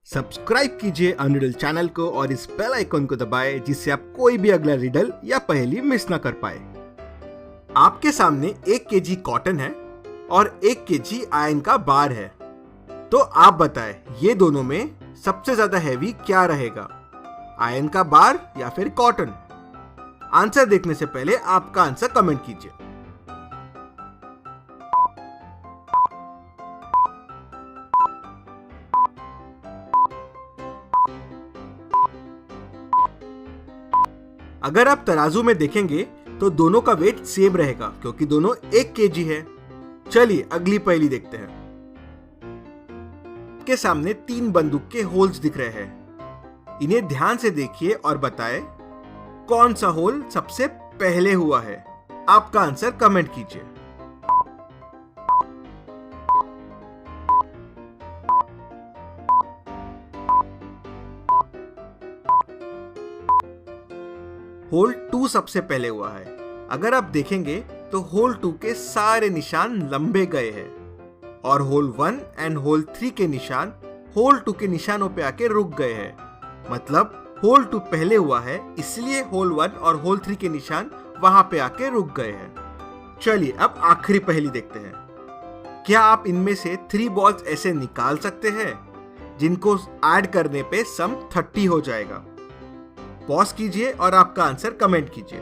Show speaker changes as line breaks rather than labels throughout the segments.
Subscribe कीजिए अनरिडल channel को और इस बेल आइकन को दबाएं जिससे आप कोई भी अगला रिडल या पहेली मिस ना कर पाए। आपके सामने 1 केजी कॉटन है और 1 केजी आयरन का बार है, तो आप बताएं ये दोनों में सबसे ज्यादा हैवी क्या रहेगा, आयरन का बार या फिर कॉटन? आंसर देखने से पहले आपका आंसर कमेंट कीजिए। अगर आप तराजू में देखेंगे तो दोनों का वेट सेम रहेगा क्योंकि दोनों 1 केजी है। चलिए अगली पहेली देखते हैं। के सामने 3 बंदूक के होल्स दिख रहे हैं। इन्हें ध्यान से देखिए और बताएं कौन सा होल सबसे पहले हुआ है। आपका आंसर कमेंट कीजिए। होल 2 सबसे पहले हुआ है। अगर आप देखेंगे तो होल 2 के सारे निशान लंबे गए हैं और होल 1 एंड होल 3 के निशान होल 2 के निशानों पे आके रुक गए हैं। मतलब होल 2 पहले हुआ है, इसलिए होल 1 और होल 3 के निशान वहां पे आके रुक गए हैं। चलिए अब आखिरी पहेली देखते हैं। क्या आप इनमें से 3 बॉल्स ऐसे निकाल सकते हैं जिनको ऐड करने पे सम 30 हो जाएगा? पॉज कीजिए और आपका आंसर कमेंट कीजिए।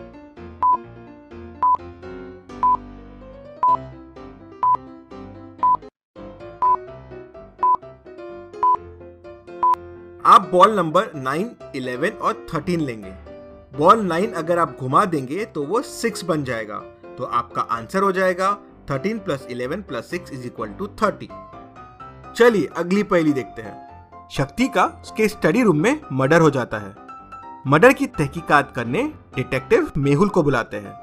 आप बॉल नंबर 9, 11 और 13 लेंगे। बॉल 9 अगर आप घुमा देंगे तो वो 6 बन जाएगा, तो आपका आंसर हो जाएगा 13 + 11 + 6 = 30। चलिए अगली पहेली देखते हैं। शक्ति का उसके स्टडी रूम में मर्डर हो जाता है। मर्डर की तहकीकात करने डिटेक्टिव मेहुल को बुलाते हैं।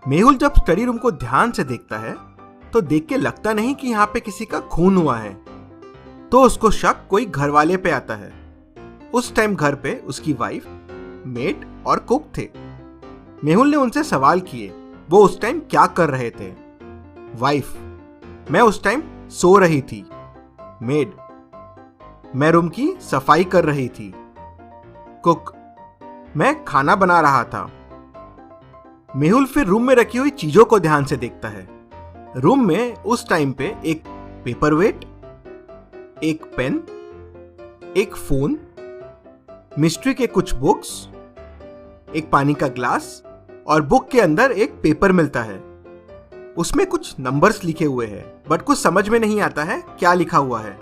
मेहुल जब स्टडी रूम को ध्यान से देखता है तो देख के लगता नहीं कि यहाँ पे किसी का खून हुआ है, तो उसको शक कोई घर वाले पे आता है। उस टाइम घर पे उसकी वाइफ, मेड और कुक थे। मेहुल ने उनसे सवाल किए वो उस टाइम क्या कर रहे थे। वाइफ: मैं उस टाइम सो रही थी। मेड: मैं रूम की सफाई कर रही थी। कुक: मैं खाना बना रहा था। मेहुल फिर रूम में रखी हुई चीजों को ध्यान से देखता है। रूम में उस टाइम पे एक पेपरवेट, एक पेन, एक फोन, मिस्ट्री के कुछ बुक्स, एक पानी का ग्लास और बुक के अंदर एक पेपर मिलता है। उसमें कुछ नंबर्स लिखे हुए हैं बट कुछ समझ में नहीं आता है क्या लिखा हुआ है।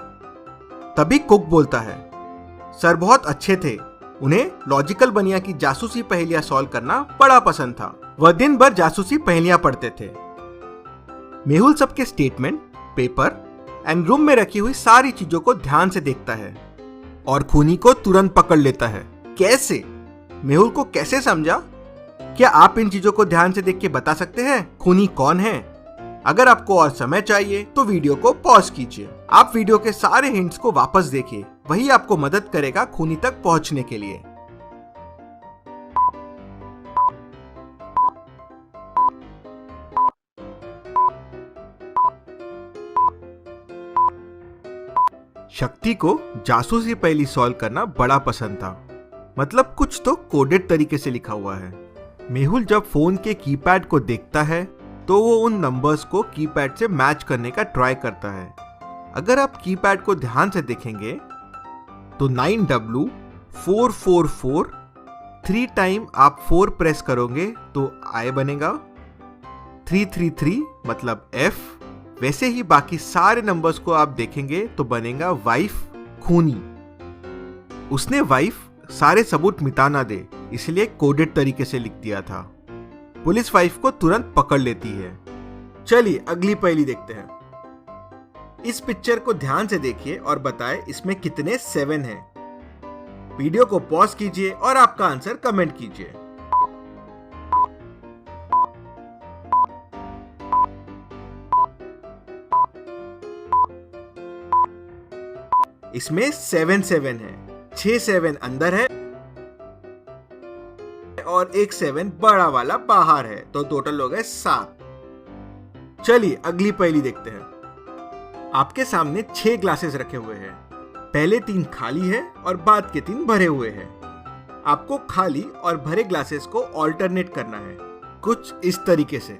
तभी कुक बोलता है: सर बहुत अच्छे थे, उन्हें लॉजिकल बनिया की जासूसी पहेलियां सॉल्व करना बड़ा पसंद था। वह दिन भर जासूसी पहेलियां पढ़ते थे। मेहुल सबके स्टेटमेंट, पेपर एंड रूम में रखी हुई सारी चीजों को ध्यान से देखता है और खूनी को तुरंत पकड़ लेता है। कैसे? मेहुल को कैसे समझा? क्या आप इन चीजों को ध्यान से देख के बता सकते हैं खूनी कौन है? अगर आपको और समय चाहिए तो वीडियो को पॉज कीजिए। आप वीडियो के सारे हिंट्स को वापस देखिए, वही आपको मदद करेगा खूनी तक पहुंचने के लिए। शक्ति को जासूसी पहेली सॉल्व करना बड़ा पसंद था। मतलब कुछ तो कोडेड तरीके से लिखा हुआ है। मेहुल जब फोन के कीपैड को देखता है तो वो उन नंबर्स को कीपैड से मैच करने का ट्राई करता है। अगर आप कीपैड को ध्यान से देखेंगे तो 9W444 3 टाइम आप 4 प्रेस करोगे तो I बनेगा, 333 मतलब F। वैसे ही बाकी सारे नंबर्स को आप देखेंगे तो बनेगा वाइफ, खूनी। उसने वाइफ सारे सबूत मिटा ना दे इसलिए कोडेड तरीके से लिख दिया था। पुलिस वाइफ को तुरंत पकड़ लेती है। चलिए अगली पहेली देखते हैं। इस पिक्चर को ध्यान से देखिए और बताएं इसमें कितने 7 हैं। वीडियो को पॉज कीजिए और आपका आंसर कमेंट कीजिए। इसमें 7 है। 6 7 अंदर है और एक 7 बड़ा वाला बाहर है, तो टोटल हो गए 7। चलिए अगली पहेली देखते हैं। आपके सामने 6 ग्लासेस रखे हुए हैं। पहले 3 खाली है और बाद के 3 भरे हुए हैं। आपको खाली और भरे ग्लासेस को ऑल्टरनेट करना है, कुछ इस तरीके से,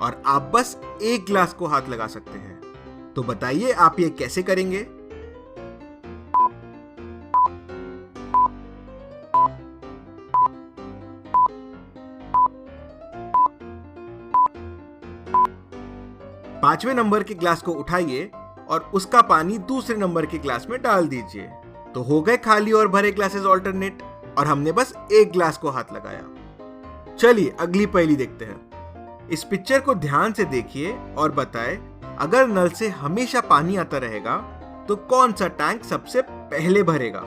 और आप बस एक ग्लास को हाथ लगा सकते हैं। तो बताइए आप ये कैसे करेंगे? पांचवें नंबर के ग्लास को उठाइए और उसका पानी दूसरे नंबर के ग्लास में डाल दीजिए। तो हो गए खाली और भरे ग्लासेस ऑल्टरनेट, और हमने बस एक ग्लास को हाथ लगाया। चलिए अगली पहेली देखते हैं। इस पिक्चर को ध्यान से देखिए और बताएं, अगर नल से हमेशा पानी आता रहेगा तो कौन सा टैंक सबसे पहले भरेगा?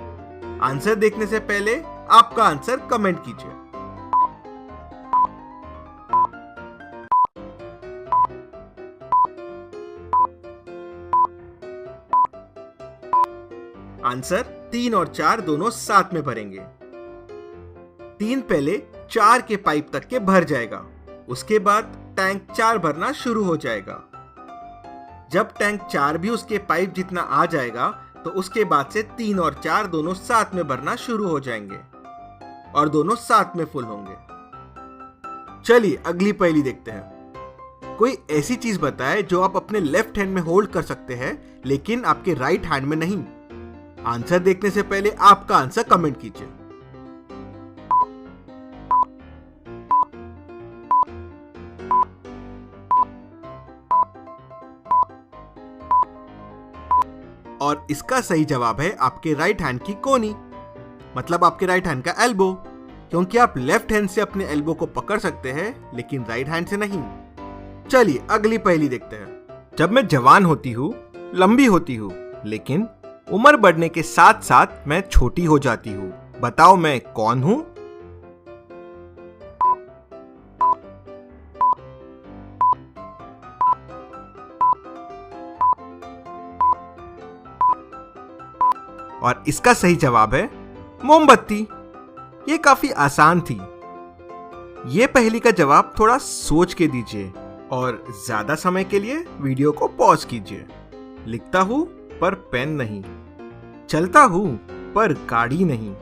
आंसर देखने से पहले आपका आंसर कमेंट कीजिए। आंसर 3 और 4 दोनों साथ में भरेंगे। 3 पहले 4 के पाइप तक के भर जाएगा, उसके बाद टैंक 4 भरना शुरू हो जाएगा। जब टैंक 4 भी उसके पाइप जितना आ जाएगा तो उसके बाद से 3 और 4 दोनों साथ में भरना शुरू हो जाएंगे और दोनों साथ में फुल होंगे। चलिए अगली पहेली देखते हैं। कोई ऐसी चीज बताए जो आप अपने लेफ्ट हैंड में होल्ड कर सकते हैं लेकिन आपके राइट हैंड में नहीं। आंसर देखने से पहले आपका आंसर कमेंट कीजिए। और इसका सही जवाब है आपके राइट हैंड की कोनी, मतलब आपके राइट हैंड का एल्बो, क्योंकि आप लेफ्ट हैंड से अपने एल्बो को पकड़ सकते हैं लेकिन राइट हैंड से नहीं। चलिए अगली पहेली देखते हैं। जब मैं जवान होती हूँ, लंबी होती हूँ, लेकिन उम्र बढ़ने के साथ साथ मैं छोटी हो जाती हूँ। बताओ मैं कौन हूँ? और इसका सही जवाब है मोमबत्ती। ये काफी आसान थी। ये पहेली का जवाब थोड़ा सोच के दीजिए और ज्यादा समय के लिए वीडियो को पॉज कीजिए। लिखता हूं पर पेन नहीं, चलता हूं पर गाड़ी नहीं,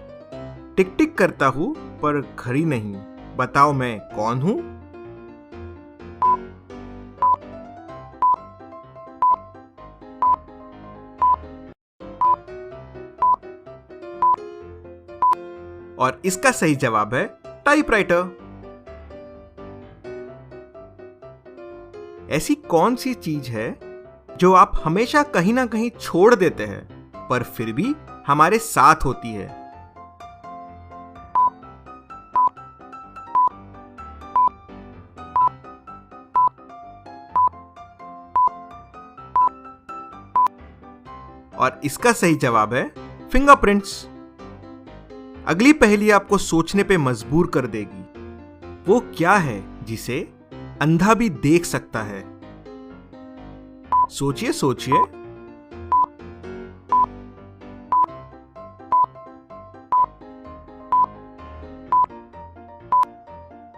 टिक टिक करता हूं पर घड़ी नहीं। बताओ मैं कौन हूं? और इसका सही जवाब है टाइपराइटर। ऐसी कौन सी चीज है जो आप हमेशा कहीं ना कहीं छोड़ देते हैं पर फिर भी हमारे साथ होती है? और इसका सही जवाब है फिंगरप्रिंट्स। अगली पहेली आपको सोचने पे मजबूर कर देगी। वो क्या है जिसे अंधा भी देख सकता है? सोचिए सोचिए।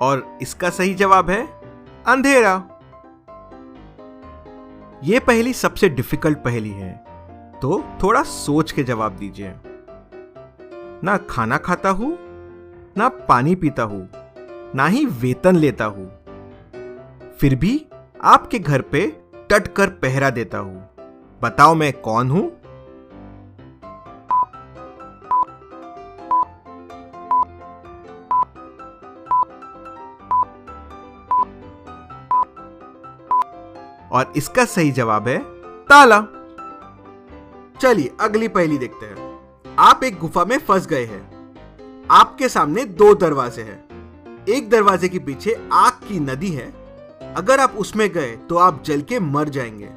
और इसका सही जवाब है अंधेरा। यह पहेली सबसे डिफिकल्ट पहेली है, तो थोड़ा सोच के जवाब दीजिए। ना खाना खाता हूं, ना पानी पीता हूं, ना ही वेतन लेता हूं, फिर भी आपके घर पे डट कर पहरा देता हूं। बताओ मैं कौन हूं? और इसका सही जवाब है ताला। चलिए अगली पहेली देखते हैं। आप एक गुफा में फंस गए हैं। आपके सामने 2 दरवाजे हैं। एक दरवाजे के पीछे आग की नदी है। अगर आप उसमें गए तो आप जल के मर जाएंगे।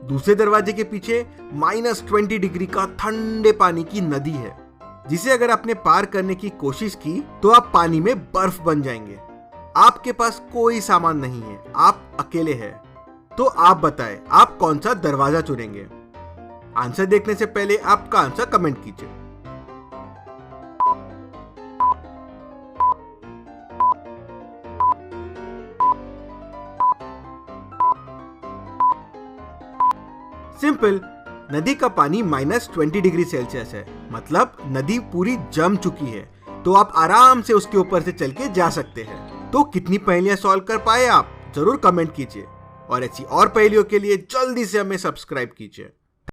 दूसरे दरवाजे के पीछे -20 डिग्री का ठंडे पानी की नदी है, जिसे अगर आपने पार करने की कोशिश की तो आप पानी में बर्फ बन जाएंगे। आपके पास कोई सामान नहीं है, आप अकेले हैं। तो आप बताएं आप कौन सा दरवाजा चुनेंगे? आंसर देखने से पहले आपका आंसर कमेंट कीजिए। सिंपल, नदी का पानी -20 डिग्री सेल्सियस है, मतलब नदी पूरी जम चुकी है, तो आप आराम से उसके ऊपर से चल के जा सकते हैं। तो कितनी पहेलियां सॉल्व कर पाए आप, जरूर कमेंट कीजिए और ऐसी और पहेलियों के लिए जल्दी से हमें सब्सक्राइब कीजिए।